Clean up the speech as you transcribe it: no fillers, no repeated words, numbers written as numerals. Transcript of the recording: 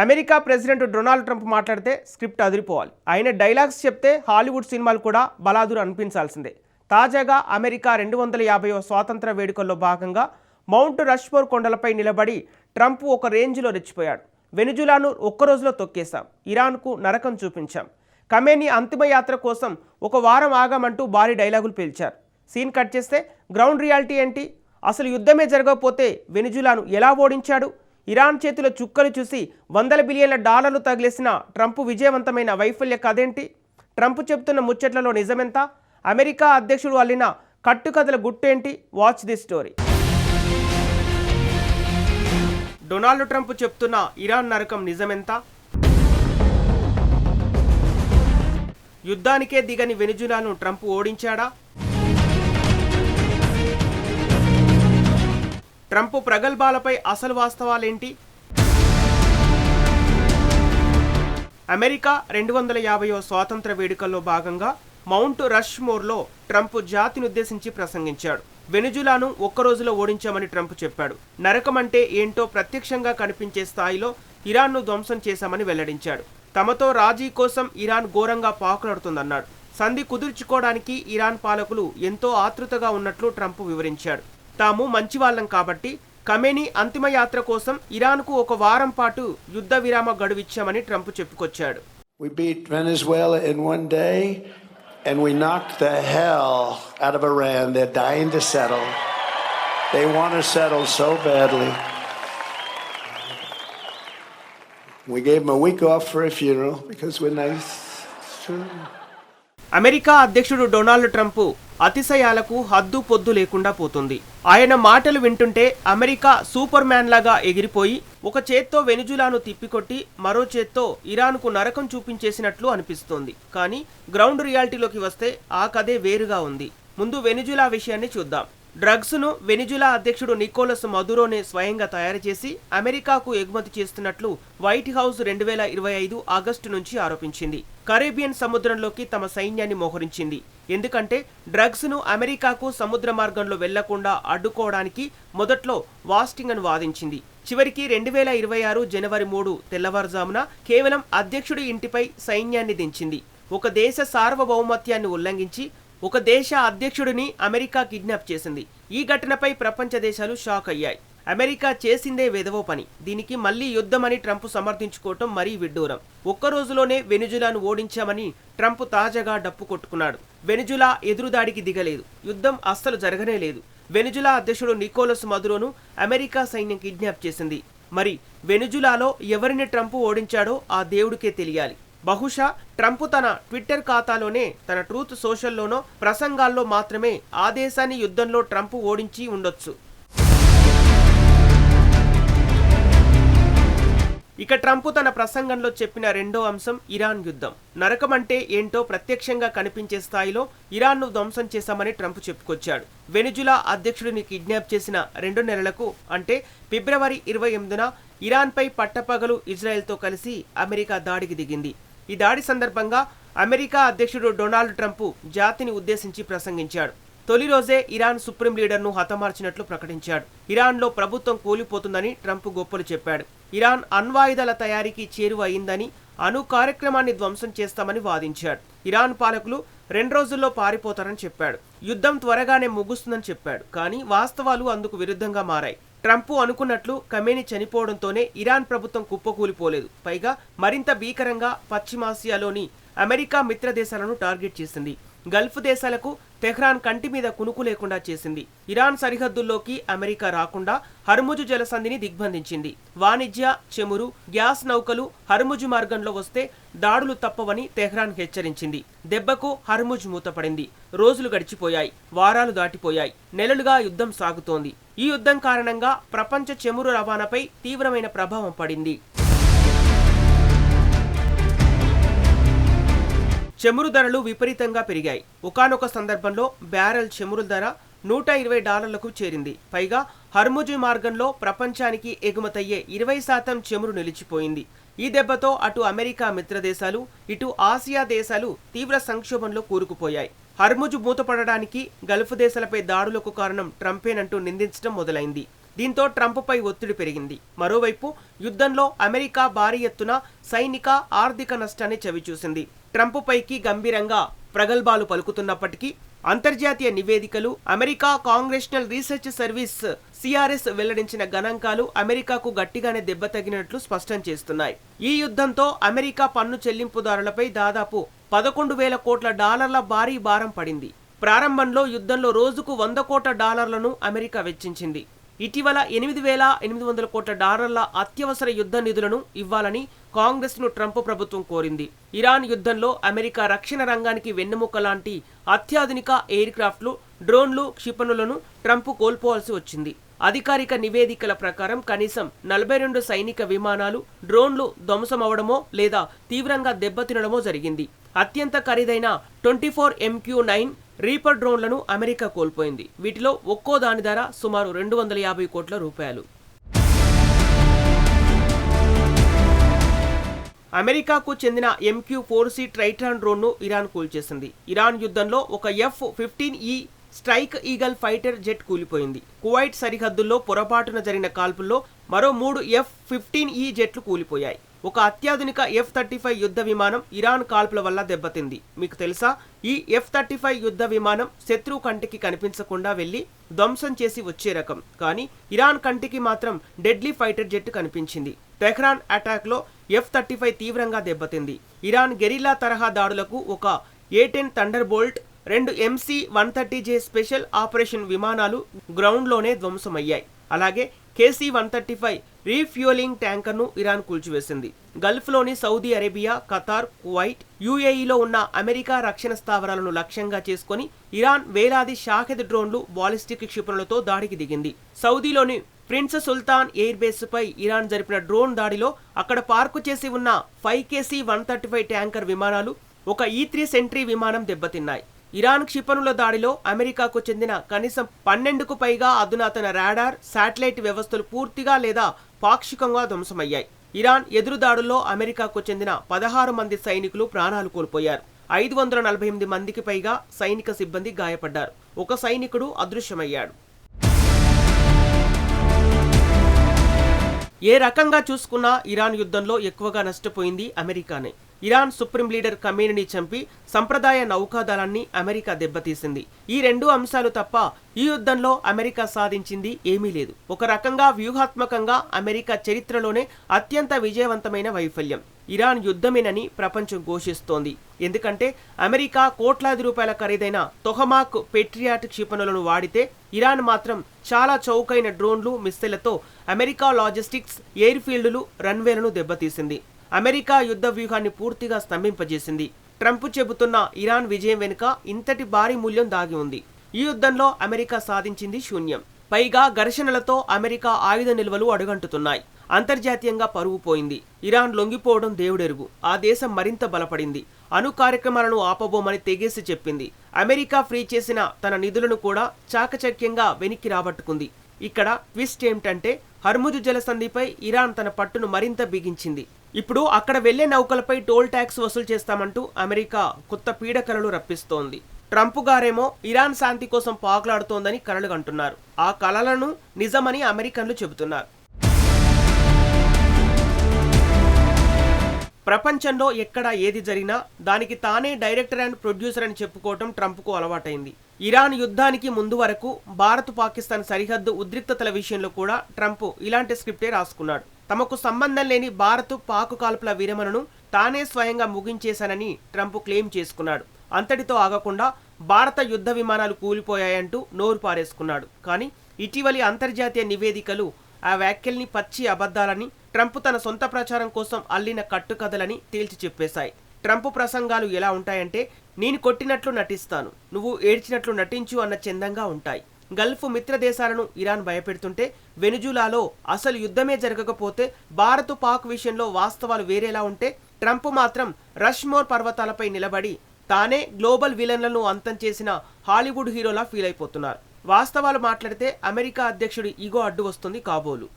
America president Donald Trump మాట్లాడితే script అదిరిపోవాలి. ఆయన dialogues చెప్తే హాలీవుడ్ సినిమాలు కూడా బలాదురు అనిపించాల్సిందే. తాజాగా అమెరికా 250వ స్వాతంత్ర వేడుకల్లో భాగంగా మౌంట్ రష్మోర్ కొండలపై నిలబడి ట్రంప్ ఒక రేంజ్లో రెచ్చిపోయాడు. వెనిజులాను ఒక్కరోజులో తొక్కేశాం, ఇరాన్కు నరకం చూపించాం, ఖమేనీ అంతిమయాత్ర కోసం ఒక వారం ఆగామంటూ భారీ డైలాగులు పేల్చారు. సీన్ కట్ చేస్తే గ్రౌండ్ రియాలిటీ ఏంటి? అసలు యుద్ధమే జరగకపోతే వెనిజులాను ఎలా ఓడించాడు? ఇరాన్ చేతిలో చుక్కలు చూసి $100 బిలియన్ల తగిలేసిన ట్రంప్ విజయవంతమైన వైఫల్య కథేంటి? ట్రంప్ చెప్తున్న ముచ్చట్లలో నిజమెంత? అమెరికా అధ్యక్షుడు అల్లిన కట్టుకథల గుట్టేంటి? Watch the story. Donald Trump చెప్తున్న ఇరాన్ నరకం నిజమెంత? యుద్ధానికే దిగని వెనిజులాను ట్రంప్ ఓడించాడా? ట్రంప్ ప్రగల్భాలపై అసలు వాస్తవాలేంటి? అమెరికా 250వ స్వాతంత్ర వేడుకల్లో భాగంగా మౌంట్ రష్మోర్లో ట్రంప్ జాతిని ఉద్దేశించి ప్రసంగించాడు. వెనిజులాను ఒక్కరోజులో ఓడించామని ట్రంప్ చెప్పాడు. నరకం అంటే ఏంటో ప్రత్యక్షంగా కనిపించే స్థాయిలో ఇరాన్ను ధ్వంసం చేశామని వెల్లడించాడు. తమతో రాజీ కోసం ఇరాన్ ఘోరంగా పాకులాడుతుందన్నాడు. సంధి కుదుర్చుకోవడానికి ఇరాన్ పాలకులు ఎంతో ఆతృతగా ఉన్నట్లు ట్రంప్ వివరించాడు. తాము మంచివాళ్లం కాబట్టి ఖమేనీ అంతిమయాత్ర కోసం ఇరాన్కు ఒక వారం పాటు యుద్ధ విరామ గడువిచ్చామని ట్రంప్ చెప్పుకొచ్చాడు. We beat Venezuela in one day and we knocked the hell out of Iran. They're dying to settle. They want to settle so badly. We gave them a week off for a funeral because we're nice. America అధ్యక్షుడు Donald Trump అతిశయాలకు హద్దు పొద్దు లేకుండా పోతుంది. ఆయన మాటలు వింటుంటే America super man లాగా ఎగిరిపోయి ఒక చేత్తో వెనిజులాను తిప్పికొట్టి మరో చేత్తో ఇరాన్కు నరకం చూపించేసినట్లు అనిపిస్తోంది. కానీ గ్రౌండ్ రియాలిటీలోకి వస్తే ఆ కథే వేరుగా ఉంది. ముందు వెనిజులా విషయాన్ని చూద్దాం. డ్రగ్స్ను వెనిజులా అధ్యక్షుడు నికోలస్ మదురోనే స్వయంగా తయారు చేసి అమెరికాకు ఎగుమతి చేస్తున్నట్లు వైట్ హౌస్ 2025 ఆగస్టు నుంచి ఆరోపించింది. కరేబియన్ సముద్రంలోకి తమ సైన్యాన్ని మోహరించింది. ఎందుకంటే డ్రగ్స్ను అమెరికాకు సముద్ర మార్గంలో వెళ్లకుండా అడ్డుకోవడానికి మొదట్లో వాస్టింగ్ అని వాదించింది. చివరికి 2026 జనవరి 3 తెల్లవారుజామున కేవలం అధ్యక్షుడి ఇంటిపై సైన్యాన్ని దించింది. ఒక దేశ సార్వభౌమత్యాన్ని ఉల్లంఘించి ఒక దేశ అధ్యక్షుడిని అమెరికా కిడ్నాప్ చేసింది. ఈ ఘటనపై ప్రపంచ దేశాలు షాక్ అయ్యాయి. అమెరికా చేసిందే వెధవో పని, దీనికి మళ్లీ యుద్ధమని ట్రంప్ సమర్థించుకోవటం మరీ విడ్డూరం. ఒక్కరోజులోనే వెనిజులాను ఓడించామని ట్రంప్ తాజాగా డప్పు కొట్టుకున్నాడు. వెనిజులా ఎదురుదాడికి దిగలేదు, యుద్ధం అస్సలు జరగనే లేదు. వెనిజులా అధ్యక్షుడు నికోలస్ మదురోను అమెరికా సైన్యం కిడ్నాప్ చేసింది. మరి వెనిజులాలో ఎవరిని ట్రంప్ ఓడించాడో ఆ దేవుడికే తెలియాలి. బహుశా ట్రంప్ తన ట్విట్టర్ ఖాతాలోనే, తన ట్రూత్ సోషల్లోనో ప్రసంగాల్లో మాత్రమే ఆ దేశాన్ని యుద్ధంలో ట్రంప్ ఓడించి ఉండొచ్చు. ఇక ట్రంప్ తన ప్రసంగంలో చెప్పిన రెండో అంశం ఇరాన్ యుద్ధం. నరకం అంటే ఏంటో ప్రత్యక్షంగా కనిపించే స్థాయిలో ఇరాన్ను ధ్వంసం చేశామని ట్రంప్ చెప్పుకొచ్చాడు. వెనిజులా అధ్యక్షుడిని కిడ్నాప్ చేసిన 2 నెలలకు అంటే ఫిబ్రవరి 28న ఇరాన్పై పట్టపగలు ఇజ్రాయెల్తో కలిసి అమెరికా దాడికి దిగింది. ఈ దాడి సందర్భంగా అమెరికా అధ్యక్షుడు డొనాల్డ్ ట్రంప్ జాతిని ఉద్దేశించి ప్రసంగించాడు. తొలి రోజే ఇరాన్ సుప్రీం లీడర్ను హతమార్చినట్లు ప్రకటించాడు. ఇరాన్లో ప్రభుత్వం కూలిపోతుందని ట్రంప్ గొప్పలు చెప్పాడు. ఇరాన్ అణ్వాయుధాల తయారీకి చేరువ అయిందని, అణు కార్యక్రమాన్ని ధ్వంసం చేస్తామని వాదించాడు. ఇరాన్ పాలకులు 2 రోజుల్లో పారిపోతారని చెప్పాడు. యుద్ధం త్వరగానే ముగుస్తుందని చెప్పాడు. కానీ వాస్తవాలు అందుకు విరుద్ధంగా మారాయి. ట్రంప్ అనుకున్నట్లు ఖమేనీ చనిపోవడంతోనే ఇరాన్ ప్రభుత్వం కుప్పకూలిపోలేదు. పైగా మరింత భీకరంగా పశ్చిమాసియాలోని అమెరికా మిత్ర దేశాలను టార్గెట్ చేసింది. గల్ఫ్ దేశాలకు తెహ్రాన్ కంటి మీద కునుకు లేకుండా చేసింది. ఇరాన్ సరిహద్దుల్లోకి అమెరికా రాకుండా హర్ముజు జలసంధిని దిగ్బంధించింది. వాణిజ్య, చమురు, గ్యాస్ నౌకలు హర్ముజు మార్గంలో వస్తే దాడులు తప్పవని తెహ్రాన్ హెచ్చరించింది. దెబ్బకు హర్ముజ్ మూతపడింది. రోజులు గడిచిపోయాయి, వారాలు దాటిపోయాయి, నెలలుగా యుద్ధం సాగుతోంది. ఈ యుద్ధం కారణంగా ప్రపంచ చమురు రవాణాపై తీవ్రమైన ప్రభావం పడింది. చమురు ధరలు విపరీతంగా పెరిగాయి. ఒకానొక సందర్భంలో బ్యారెల్ చమురు ధర $120కు చేరింది. పైగా హర్ముజు మార్గంలో ప్రపంచానికి ఎగుమతయ్యే 20% చమురు నిలిచిపోయింది. ఈ దెబ్బతో అటు అమెరికా మిత్రదేశాలు, ఇటు ఆసియా దేశాలు తీవ్ర సంక్షోభంలో కూరుకుపోయాయి. హర్ముజు మూతపడడానికి గల్ఫ్ దేశాలపై దాడులకు కారణం ట్రంపేనంటూ నిందించడం మొదలైంది. దీంతో ట్రంప్పై ఒత్తిడి పెరిగింది. మరోవైపు యుద్ధంలో అమెరికా భారీ ఎత్తున సైనిక, ఆర్థిక నష్టాన్ని చవిచూసింది. ట్రంప్పైకి గంభీరంగా ప్రగల్భాలు పలుకుతున్నప్పటికీ అంతర్జాతీయ నివేదికలు, America Congressional research service CRS వెల్లడించిన గణాంకాలు అమెరికాకు గట్టిగానే దెబ్బ తగినట్లు స్పష్టం చేస్తున్నాయి. ఈ యుద్ధంతో అమెరికా పన్ను చెల్లింపుదారులపై దాదాపు 11,000 కోట్ల డాలర్ల భారీ భారం పడింది. ప్రారంభంలో యుద్ధంలో రోజుకు 100 కోట్ల డాలర్లను అమెరికా వెచ్చించింది. ఇటీవల 8,800 కోట్ల డాలర్ల అత్యవసర యుద్ధ నిధులను ఇవ్వాలని కాంగ్రెస్ను ట్రంప్ ప్రభుత్వం కోరింది. ఇరాన్ యుద్ధంలో అమెరికా రక్షణ రంగానికి వెన్నెముక లాంటి అత్యాధునిక ఎయిర్ క్రాఫ్ట్లు, డ్రోన్లు, క్షిపణులను ట్రంప్ కోల్పోవాల్సి వచ్చింది. అధికారిక నివేదికల ప్రకారం కనీసం 42 సైనిక విమానాలు, డ్రోన్లు ధ్వంసమవడమో లేదా తీవ్రంగా దెబ్బతినడమో జరిగింది. అత్యంత ఖరీదైన 24 MQ-9 రీపర్ డ్రోన్లను అమెరికా కోల్పోయింది. వీటిలో ఒక్కో దాని ధర సుమారు 250 కోట్ల రూపాయలు. అమెరికాకు చెందిన MQ-4C ట్రైటాన్ డ్రోన్ను ఇరాన్ కూల్చేసింది. ఇరాన్ యుద్ధంలో ఒక F-15E strike eagle fighter jet కూలిపోయింది. కువైట్ సరిహద్దుల్లో పొరపాటున జరిగిన కాల్పుల్లో మరో 3 F-15E జెట్లు కూలిపోయాయి. ఒక అత్యాధునిక F-35 యుద్ధ విమానం ఇరాన్ కాల్పుల వల్ల దెబ్బతింది. మీకు తెలుసా, ఈ F-35 యుద్ధ విమానం శత్రువు కంటికి కనిపించకుండా వెళ్లి ధ్వంసం చేసి వచ్చే రకం. కానీ ఇరాన్ కంటికి మాత్రం డెడ్లీ ఫైటర్ జెట్ కనిపించింది. టెహ్రాన్ అటాక్ లో F-35 తీవ్రంగా దెబ్బతింది. ఇరాన్ గెరిల్లా తరహా దాడులకు ఒక A-10 thunder bolt, 2 MC-130J special operation విమానాలు గ్రౌండ్లోనే ధ్వంసమయ్యాయి. అలాగే KC-135 రీఫ్యూయలింగ్ ట్యాంకర్ను ఇరాన్ కూల్చివేసింది. గల్ఫ్లోని సౌదీ అరేబియా, ఖతార్, కువైట్, UAEలో ఉన్న అమెరికా రక్షణ స్థావరాలను లక్ష్యంగా చేసుకుని ఇరాన్ వేలాది షాహెద్ డ్రోన్లు, బాలిస్టిక్ క్షిపణులతో దాడికి దిగింది. సౌదీలోని ప్రిన్స్ సుల్తాన్ ఎయిర్ బేస్ పై ఇరాన్ జరిపిన డ్రోన్ దాడిలో అక్కడ పార్కు చేసి ఉన్న 5 KC-135 ట్యాంకర్ విమానాలు, ఒక E-3 సెంట్రీ విమానం దెబ్బతిన్నాయి. ఇరాన్ క్షిపణుల దాడిలో అమెరికాకు చెందిన కనీసం 12కు పైగా అధునాతన రాడార్, శాటిలైట్ వ్యవస్థలు పూర్తిగా లేదా పాక్షికంగా ధ్వంసమయ్యాయి. ఇరాన్ ఎదురుదాడుల్లో అమెరికాకు చెందిన 16 మంది సైనికులు ప్రాణాలు కోల్పోయారు. 548 మందికి పైగా సైనిక సిబ్బంది గాయపడ్డారు. ఒక సైనికుడు అదృశ్యమయ్యాడు. ఏ రకంగా చూసుకున్నా ఇరాన్ యుద్ధంలో ఎక్కువగా నష్టపోయింది అమెరికానే. ఇరాన్ సుప్రీం లీడర్ ఖమేనీని చంపి సంప్రదాయ నౌకాదళాన్ని అమెరికా దెబ్బతీసింది. ఈ 2 అంశాలు తప్ప ఈ యుద్ధంలో అమెరికా సాధించింది ఏమీ లేదు. ఒక రకంగా వ్యూహాత్మకంగా అమెరికా చరిత్రలోనే అత్యంత విజయవంతమైన వైఫల్యం ఇరాన్ యుద్ధమేనని ప్రపంచం ఘోషిస్తోంది. ఎందుకంటే అమెరికా కోట్లాది రూపాయల ఖరీదైన తొహమాక్ పెట్రియాట్ క్షిపణులను వాడితే ఇరాన్ మాత్రం చాలా చౌకైన డ్రోన్లు, మిస్సైళ్లతో అమెరికా లాజిస్టిక్స్, ఎయిర్ ఫీల్డ్లు, రన్వేలను దెబ్బతీసింది. అమెరికా యుద్ధ వ్యూహాన్ని పూర్తిగా స్తంభింపజేసింది. ట్రంప్ చెబుతున్న ఇరాన్ విజయం వెనుక ఇంతటి భారీ మూల్యం దాగి ఉంది. ఈ యుద్ధంలో అమెరికా సాధించింది శూన్యం. పైగా ఘర్షణలతో అమెరికా ఆయుధ నిల్వలు అడుగంటుతున్నాయి. అంతర్జాతీయంగా పరువు పోయింది. ఇరాన్ లొంగిపోవడం దేవుడెరుగు. ఆ దేశం మరింత బలపడింది. అణు కార్యక్రమాలను ఆపబోమని తెగేసి చెప్పింది. అమెరికా ఫ్రీ చేసిన తన నిధులను కూడా చాకచక్యంగా వెనక్కి రాబట్టుకుంది. ఇక్కడ ట్విస్ట్ ఏమిటంటే హర్ముజు జలసంధిపై ఇరాన్ తన పట్టును మరింత బిగించింది. ఇప్పుడు అక్కడ వెళ్లే నౌకలపై టోల్ ట్యాక్స్ వసూలు చేస్తామంటూ అమెరికా కొత్త పీడకలలు రప్పిస్తోంది. ట్రంప్ గారేమో ఇరాన్ శాంతి కోసం పాకులాడుతోందని కలలు కంటున్నారు. ఆ కలలను నిజమని అమెరికన్లు చెబుతున్నారు. ప్రపంచంలో ఎక్కడ ఏది జరిగినా దానికి తానే డైరెక్టర్ అండ్ ప్రొడ్యూసర్ అని చెప్పుకోవటం ట్రంప్కు అలవాటైంది. ఇరాన్ యుద్ధానికి ముందు వరకు భారత్, పాకిస్తాన్ సరిహద్దు ఉద్రిక్తతల విషయంలో కూడా ట్రంప్ ఇలాంటి స్క్రిప్టే రాసుకున్నాడు. తమకు సంబంధం లేని భారత్, పాక్ కాల్పుల విరమణను తానే స్వయంగా ముగించేశానని ట్రంప్ క్లెయిమ్ చేసుకున్నాడు. అంతటితో ఆగకుండా భారత యుద్ధ విమానాలు కూలిపోయాయంటూ నోరు పారేసుకున్నాడు. కానీ ఇటీవలి అంతర్జాతీయ నివేదికలు ఆ వ్యాఖ్యల్ని పచ్చి అబద్ధాలని, ట్రంప్ తన సొంత ప్రచారం కోసం అల్లిన కట్టుకథలని తేల్చి చెప్పేశాయి. ట్రంప్ ప్రసంగాలు ఎలా ఉంటాయంటే, నేను కొట్టినట్లు నటిస్తాను, నువ్వు ఏడ్చినట్లు నటించు అన్న చందంగా ఉంటాయి. గల్ఫ్ మిత్ర దేశాలను ఇరాన్ భయపెడుతుంటే, వెనుజులాలో అసలు యుద్ధమే జరగకపోతే, భారత్ పాక్ విషయంలో వాస్తవాలు వేరేలా ఉంటే, ట్రంప్ మాత్రం రష్మోర్ పర్వతాలపై నిలబడి తానే గ్లోబల్ విలన్లను అంతం చేసిన హాలీవుడ్ హీరోలా ఫీల్ అయిపోతున్నారు. వాస్తవాలు మాట్లాడితే అమెరికా అధ్యక్షుడి ఈగో అడ్డు వస్తుంది కాబోలు.